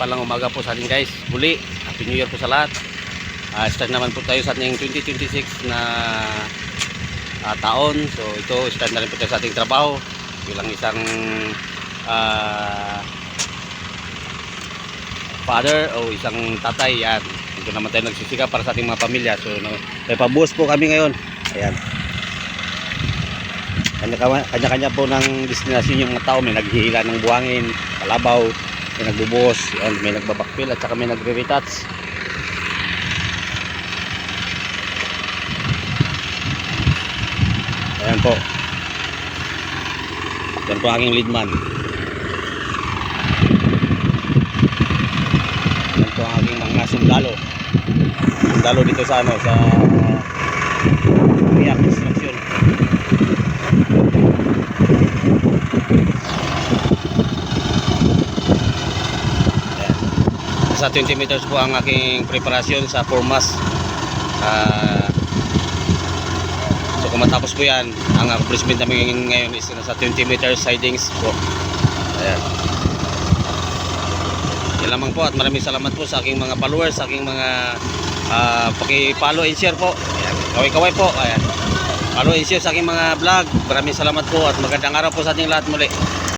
Palang umaga po sa atin guys. Muli, Happy New Year po sa lahat. Start naman po tayo sa ating 2026 na taon. So ito, start na rin po tayo sa ating trabaho bilang isang father o isang tatay. Yan, dito naman tayo nagsisikap para sa ating mga pamilya. So may pabuhos po kami ngayon. Ayan, kanya-kanya po ng destinasyon yung mga tao. May naghihila ng buhangin, kalabaw, may nagbubuhos, yan, may nagbabakpil at saka may nagre-retouch. Ayan po, yan po aking leadman. Yan po ang aking mga sundalo dito sa sa Riyak Construction. Sa 20 meters po ang aking preparasyon sa formas. So kung matapos po yan, ang accomplishment namin ngayon is nasa 20 meters sidings po. Ayan. Yan lamang po at maraming salamat po sa aking mga followers, sa aking mga paki-follow and share po. Ayan. Kaway-kaway po. Ayan. Follow and share sa aking mga vlog. Maraming salamat po at magandang araw po sa ating lahat muli.